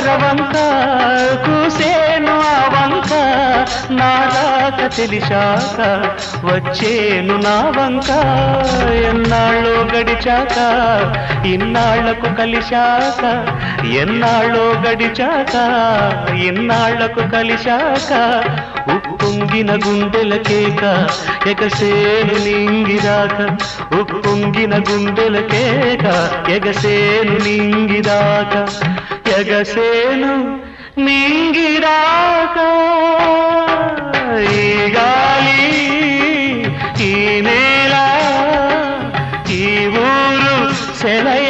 వరవంక కూసేను ఆ వంక నాదాక తెలిసాక వచ్చేను నా వంక ఎన్నాళ్ళో గడిచాక ఇన్నాళ్లకు కలిశాక ఎన్నాళ్ళో గడిచాక ఇన్నాళ్లకు కలిశాక ఉప్పొంగిన గుండెల కేక ఎగసేను నింగిరాక ఉప్పొంగిన గుండెల కేక ఎగసేను నింగిరాక ఎగసేను నింగిరాక ఈ గాలి ఈ నేల ఈ ఊరు సెలయ